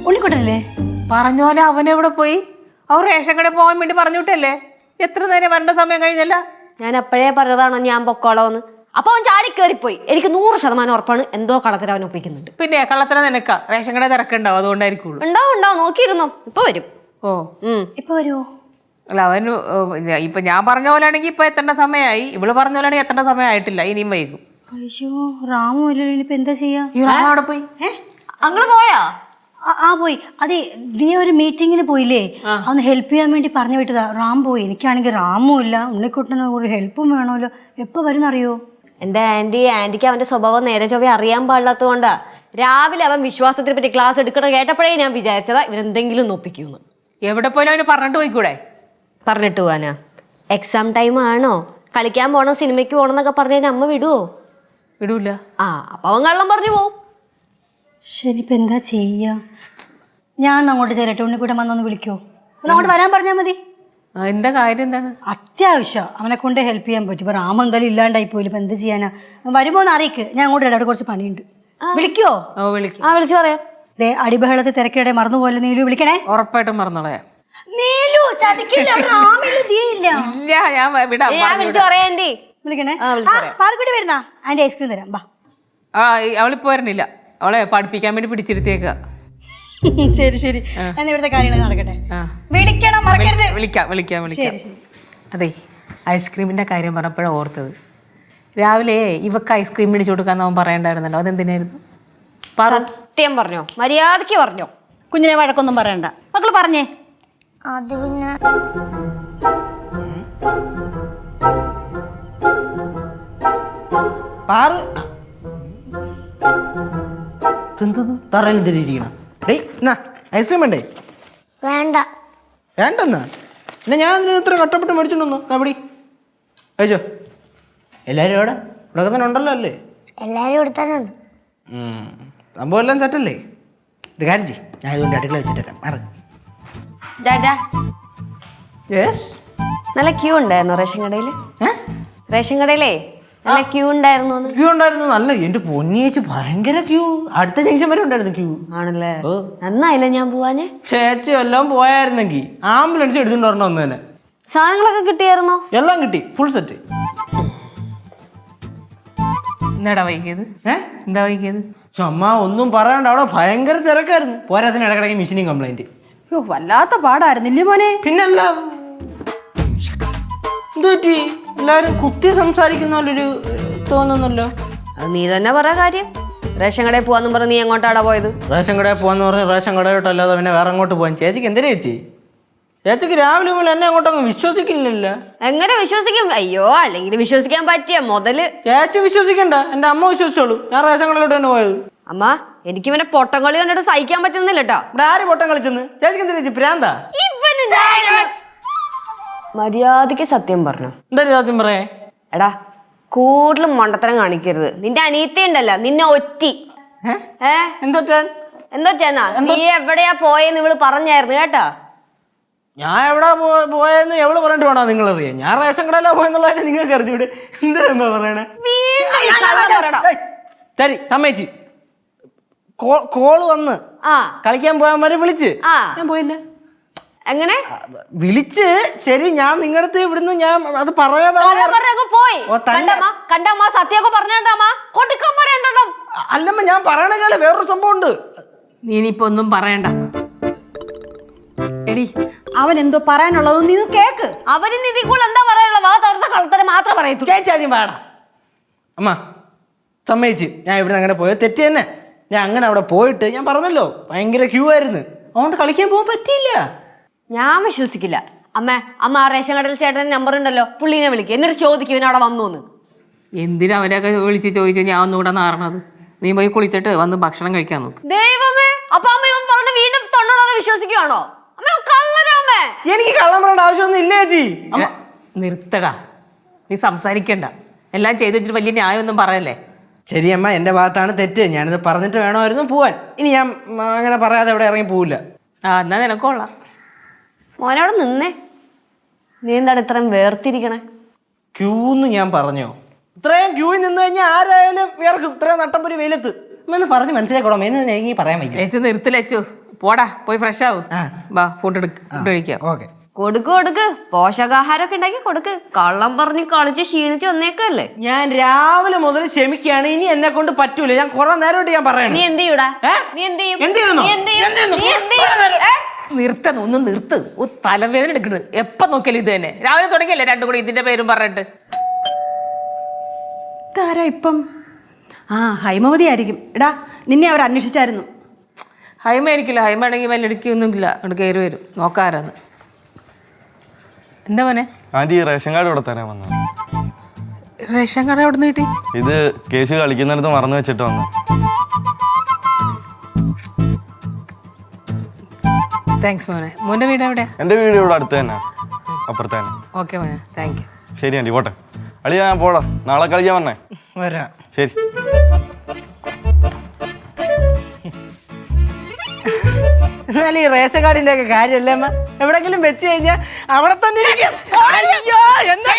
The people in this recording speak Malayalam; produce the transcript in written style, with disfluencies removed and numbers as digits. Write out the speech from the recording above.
ഉണ്ണിക്കുട്ടനല്ലേ? പറഞ്ഞ പോലെ അവനെവിടെ പോയി? അവർ റേഷൻ കടയിൽ പോകാൻ വേണ്ടി പറഞ്ഞു വിട്ടല്ലേ? എത്ര നേരം വരേണ്ട സമയം കഴിഞ്ഞല്ല? ഞാൻ എപ്പോഴേ പറഞ്ഞതാണോ ഞാൻ പൊക്കോളോന്ന്. അപ്പൊ അവൻ ചാടി കയറിപ്പോയി. എനിക്ക് 100% ഉറപ്പാണ് എന്തോ കള്ളത്തരം അവൻ ഒപ്പിക്കുന്നുണ്ട്. പിന്നെ കള്ളത്തരം നിനക്കാ, റേഷൻ കട തിരക്കുണ്ടാവും, അതുകൊണ്ടായിരിക്കുള്ളൂ. ഉണ്ടാവും നോക്കിയിരുന്നോ, ഇപ്പൊ വരും. ഓ ഇപ്പൊ വരുമോ? അല്ല അവന് ഇപ്പൊ ഞാൻ പറഞ്ഞ പോലെ ആണെങ്കിൽ ഇപ്പൊ എത്തേണ്ട സമയമായി, ഇവള് പറഞ്ഞ പോലെ ആണെങ്കിൽ എത്തേണ്ട സമയമായിട്ടില്ല, ഇനിയും വൈകും. അയ്യോ, റാമു ഇല്ലല്ലോ, ഇനിയിപ്പോ എന്താ ചെയ്യാ? ഈ റാമ അവിടെ പോയി? അങ്ങള് പോയാ? പോയി. അതെ, നീ ഒരു മീറ്റിങ്ങിന് പോയില്ലേ? അന്ന് ഹെൽപ്പ് ചെയ്യാൻ വേണ്ടി പറഞ്ഞു വിട്ടതാ. റാം പോയി. എനിക്കാണെങ്കിൽ റാമും ഇല്ല, ഉണ്ണിക്കുട്ടന് ഒരു ഹെൽപ്പും വേണമല്ലോ. എപ്പോ വരുന്നറിയോ? എന്റെ ആന്റിക്ക് അവന്റെ സ്വഭാവം നേരെ ചൊവ്വേ അറിയാൻ പാടില്ലാത്തത് കൊണ്ടാ. രാവിലെ അവൻ വിശ്വാസത്തിനെ പറ്റി ക്ലാസ് എടുക്കണം കേട്ടപ്പോഴേ ഞാൻ വിചാരിച്ചതാ ഇവരെന്തെങ്കിലും ഒപ്പിക്കുന്നു. എവിടെ പോയാലും അവന് പറഞ്ഞിട്ട് പോയിക്കൂടെ? പറഞ്ഞിട്ട് പോവാനാ? എക്സാം ടൈം ആണോ, കളിക്കാൻ പോണോ, സിനിമയ്ക്ക് പോകണം എന്നൊക്കെ പറഞ്ഞു അമ്മ വിടുവോ? വിടൂല. അപ്പൊ അവൻ കള്ളം പറഞ്ഞു പോവും. ശരി, ഇപ്പൊ എന്താ ചെയ്യാ? ഞാൻ അങ്ങോട്ട് ചെല്ലട്ടെ? ഉണ്ണിക്കുട്ടൻ വന്നൊന്ന് വിളിക്കോ? അങ്ങോട്ട് വരാൻ പറഞ്ഞാൽ മതി. എന്താ കാര്യം എന്താണ്? അത്യാവശ്യം അവനെ കൊണ്ട് ഹെൽപ്പ് ചെയ്യാൻ പറ്റും. ഇപ്പൊ റാമ എന്തായാലും ഇല്ലാണ്ടായി പോയില്ല, ഇപ്പൊ എന്ത് ചെയ്യാനാ? വരുമ്പോ ഒന്ന് അറിയിക്ക്, ഞാൻ അങ്ങോട്ട് അവിടെ കുറച്ച് പണിയുണ്ട്. വിളിക്കോ? വിളിച്ചു പറയാം. അടിബഹളത്തെ തിരക്കിടെ മറന്നുപോലെ നീലു വിളിക്കണേ. ഉറപ്പായിട്ടും മറന്നോളയാ. നീലു ചതിക്കില്ല, ഞാൻ വിളിച്ചു പറയാം ആന്റി. വിളിക്കണേ. പാർക്കുട്ടി വരുന്ന ആന്റി ഐസ്ക്രീം തരാം. ബാ. അവളിപ്പോ വരണില്ല, അവളെ പഠിപ്പിക്കാൻ വേണ്ടി പിടിച്ചിരുത്തിയേക്ക. ശരി ശരി, എന്നാ ഇവിടുത്തെ കാര്യങ്ങൾ നടക്കട്ടെ. വിളിക്കണം, മറക്കരുത്. വിളിക്കാം. അതെ, ഐസ്ക്രീമിന്റെ കാര്യം പറഞ്ഞപ്പോഴാണ് ഓർത്തത്. രാവിലെ ഇവക്ക് ഐസ്ക്രീം മേടിച്ചു കൊടുക്കാന്ന് അവൻ പറയണ്ടായിരുന്നല്ലോ, അതെന്തിനായിരുന്നു? സത്യം പറഞ്ഞോ, മര്യാദക്ക് പറഞ്ഞോ. കുഞ്ഞിനെ വഴക്കൊന്നും പറയണ്ട, മക്കള് പറഞ്ഞേ. അത് പിന്നെ ഐസ്ക്രീം വേണ്ടേ? വേണ്ട. വേണ്ടെന്നാ? പിന്നെ ഞാൻ ഇത്ര കഷ്ടപ്പെട്ട് മേടിച്ചിട്ടുണ്ടോ? എവിടെ കഴിച്ചോ? എല്ലാവരും എവിടെ? ഇവിടെ തന്നെ ഉണ്ടല്ലോ അല്ലേ? എല്ലാരും ഇവിടെ തന്നെ ഉണ്ട്. സംഭവം എല്ലാം സെറ്റല്ലേ? ഒരു കാര്യം ചെയ്യ്, ഞാൻ ഇതുകൊണ്ട് അടുക്കള വെച്ചിട്ട് നല്ല ക്യൂ ഉണ്ടായിരുന്നു റേഷൻ കടയില്. റേഷൻ കടയിലേ നല്ല ക്യൂ ഉണ്ടായിരുന്നു. ക്യൂ ഉണ്ടായിരുന്നു, നല്ല. എന്റെ പൊന്നിയേച്ചി ഭയങ്കര ക്യൂ, അടുത്ത ജംഗ്ഷൻ വരെ ഉണ്ടായിരുന്നു ക്യൂ. ആണല്ലേ? നന്നായില്ല ഞാൻ പോവാഞ്ഞേ. ചേച്ചി എല്ലാം പോയായിരുന്നെങ്കിൽ ആംബുലൻസ് എടുത്തിട്ട് വരണം ഒന്ന് തന്നെ. സാധനങ്ങളൊക്കെ കിട്ടിയായിരുന്നോ? എല്ലാം കിട്ടി, ഫുൾ സെറ്റ്. എന്താടാ വൈകിയത്? എന്താ വൈകിയത്? ചുമ്മാ ഒന്നും പറയാണ്ട് അവിടെ ഭയങ്കര തിരക്കായിരുന്നു. പോരാത്തിന് ഇടക്കിടക്ക് മെഷീനും കംപ്ലൈന്റ്. വല്ലാത്ത പാടായിരുന്നില്ലേ മോനെ? പിന്നല്ല, എന്തുപറ്റി? എല്ലാരും കുത്തി സംസാരിക്കുന്ന പോലൊരു തോന്നുന്നല്ലോ. അത് നീ തന്നെ പറ കാര്യം. റേഷൻ കടയിൽ പോവാന്നും പറഞ്ഞ് നീ എങ്ങോട്ടാടാ പോയത്? റേഷൻ കടയിൽ പോവാന്ന് പറഞ്ഞ് റേഷൻ കടയിലോട്ടല്ലാതെ പിന്നെ വേറെ അങ്ങോട്ട് പോകാൻ ചേച്ചിക്ക് എന്തിനാ ചേച്ചി? ചേച്ചിക്ക് രാവിലെ മുതൽ എന്നെ അങ്ങോട്ടങ്ങ് വിശ്വസിക്കില്ലല്ലോ. എങ്ങനെ വിശ്വസിക്കും? അയ്യോ, അല്ലെങ്കിൽ വിശ്വസിക്കാൻ പറ്റിയ മുതല്. ചേച്ചി വിശ്വസിക്കണ്ട, എന്റെ അമ്മ വിശ്വസിച്ചോളൂ. ഞാൻ റേഷൻ കടയിലോട്ട് തന്നെ പോയത്. അമ്മ, എനിക്ക് ഇവനെ പൊട്ടം കളി കണ്ടിട്ട് സഹിക്കാൻ പറ്റുന്നില്ല കേട്ടോ. ഇവിടെ ആര് പൊട്ടം കളിച്ചെന്ന്? ചേച്ചിക്ക് എന്തിനാ ചേച്ചി പ്രാന്താ? മര്യാദക്ക് സത്യം പറഞ്ഞു. എന്താ സത്യം പറയേ? എടാ, കൂടുതലും മണ്ടത്തരം കാണിക്കരുത്. നിന്റെ അനിയത്തി ഉണ്ടല്ലോ, നിന്നെ ഒറ്റി. എന്തോറ്റാ? നീ എവിടെയാ പോയെന്ന് ഇവള് പറഞ്ഞായിരുന്നു കേട്ടോ. ഞാൻ എവിടെ പോയെന്ന് എവള് പറഞ്ഞിട്ട് വേണോ നിങ്ങൾ അറിയാം? ഞാൻ റേഷൻ കടയിലാ പോയെന്നുള്ളതിനെ നിങ്ങൾക്ക് അറിഞ്ഞൂടെ? എന്താ പറയണേ? ശരി, സമ്മതിച്ച്. കോള് വന്ന് കളിക്കാൻ പോകാൻ വരെ വിളിച്ച് ഞാൻ പോയില്ല. എങ്ങനെ വിളിച്ച്? ശരി, ഞാൻ നിങ്ങളുടെ അടുത്ത് ഇവിടുന്ന് ഞാൻ അത് പറയാതെ അല്ലമ്മ, ഞാൻ പറയണ കാലം വേറൊരു സംഭവം ഉണ്ട്. നീ ഇനിയിപ്പോ ഒന്നും പറയണ്ട. എടി, അവൻ എന്തോ പറയാനുള്ളത് നീ കേക്ക്. അവന് നിധിക്കുള്ള എന്താ പറയാനുള്ള കളത്തരം മാത്രം പറയൂ. ചേച്ചി ആദ്യം വേണ്ട. അമ്മ സമ്മതിച്ച്, ഞാൻ ഇവിടെ അങ്ങനെ പോയത് തെറ്റ് തന്നെ. ഞാൻ അങ്ങനെ അവിടെ പോയിട്ട് ഞാൻ പറഞ്ഞല്ലോ ഭയങ്കര ക്യൂ ആയിരുന്നു, അതുകൊണ്ട് കളിക്കാൻ പോകാൻ പറ്റിയില്ല. ഞാൻ വിശ്വസിക്കില്ല. അമ്മ ആ റേഷൻ കടയിൽ ചേട്ടൻ്റെ നമ്പർ ഉണ്ടല്ലോ, പുള്ളീനെ വിളിക്കുക, എന്നിട്ട് ചോദിക്കും ഇവനവിടെ വന്നോന്ന്. എന്തിനാ അവരൊക്കെ വിളിച്ച് ചോദിച്ചു ഞാൻ ഒന്നുകൂടെ നാറണത്? നീ പോയി കുളിച്ചിട്ട് വന്ന് ഭക്ഷണം കഴിക്കാൻ നോക്ക്. ദൈവമേ, അപ്പൊ അമ്മ പറഞ്ഞ് വീണ്ടും തൊണ്ണൂറാതെ വിശ്വസിക്കുവാണോ? എനിക്ക് കള്ളം പറയേണ്ട ആവശ്യമൊന്നും ഇല്ല ചേച്ചി. നിർത്തടാ, നീ സംസാരിക്കണ്ട. എല്ലാം ചെയ്തു വെച്ചിട്ട് വലിയ ന്യായമൊന്നും പറയല്ലേ. ശരി അമ്മ, എൻ്റെ ഭാഗത്താണ് തെറ്റ്. ഞാനിത് പറഞ്ഞിട്ട് വേണമായിരുന്നു പോവാൻ. ഇനി ഞാൻ അങ്ങനെ പറയാതെ എവിടെ ഇറങ്ങി പോവില്ല. എന്നാ നിനക്കൊള്ളാം. മോനവിടെ നിന്നേ. നീ എന്താണ് ഇത്രയും വേർതിരിക്കണേ? ക്യൂന്ന് ഞാൻ പറഞ്ഞോ? ഇത്രയും ക്യൂവിൽ നിന്ന് കഴിഞ്ഞാൽ ആരായാലും വേർക്കും. ഇത്രയും നട്ടപ്പൊരു വെയിലത്ത് എന്ന് പറഞ്ഞ് മനസ്സിലാക്കോളാം. എന്ന് എനിക്ക് പറയാൻ വയ്യ. നിർത്തിലച്ചു, പോടാ പോയി ഫ്രഷ് ആവും വാ ഫുഡ് കഴിക്കാം. ഓക്കെ. കൊടുക്ക് പോഷകാഹാരമൊക്കെ ഉണ്ടാക്കി കൊടുക്ക്. കള്ളം പറഞ്ഞ് കളിച്ച് ക്ഷീണിച്ച് വന്നേക്കല്ലേ. ഞാൻ രാവിലെ മുതൽ ക്ഷമിക്കുകയാണ്. ഇനി എന്നെ കൊണ്ട് പറ്റൂല. ഞാൻ കുറെ നേരമായിട്ട് ഞാൻ പറയണം. നീ എന്ത് ചെയ്യൂടാ? നീ എന്ത് ചെയ്യും? നിർത്തുന്നു, ഒന്ന് നിർത്ത്. തലവേദന എടുക്കണ്. എപ്പം നോക്കിയാലും ഇത് തന്നെ. രാവിലെ തുടങ്ങിയല്ലേ രണ്ടും കൂടി ഇതിന്റെ പേരും പറഞ്ഞിട്ട്. ഇതാരാ ഇപ്പം? ആ ഹൈമവതി ആയിരിക്കും. എടാ നിന്നെ അവർ അന്വേഷിച്ചായിരുന്നു. ഹൈമ ആയിരിക്കില്ല. ഹൈമ ആണെങ്കിൽ മെല്ലടിക്കൊന്നും ഇല്ല. അവിടെ കയറി വരും. നോക്കാരാന്ന്. എന്താ മോനെ? ആന്റി റേഷൻ കാർഡ് ഇവിടെ തരാൻ വന്നത്. റേഷൻ കാർഡ് എവിടെ നിന്ന് കിട്ടി? ഇത് കേസ് കളിക്കുന്നിടത്ത് മറന്നു വെച്ചിട്ട് വന്നു. താങ്ക്സ് മോനെ. മോൻ്റെ വീട് എവിടെയാ? എൻ്റെ വീട് ഇവിടെ അടുത്ത് തന്നെ, അപ്പുറത്ത് തന്നെ. ഓക്കെ മോനെ, താങ്ക് യു. ശരി ആന്റി, പോട്ടെ. അളിയാ ഞാൻ പോടാ, നാളെ കളിക്കാൻ പറഞ്ഞേ. വരാം. ശരി. എന്നാലും ഈ റേഷൻ കാർഡിന്റെ ഒക്കെ കാര്യമല്ലേ അമ്മ? എവിടെങ്കിലും വെച്ച് കഴിഞ്ഞാൽ അവിടെ തന്നെ ഇരിക്കും. അയ്യോ, എന്താ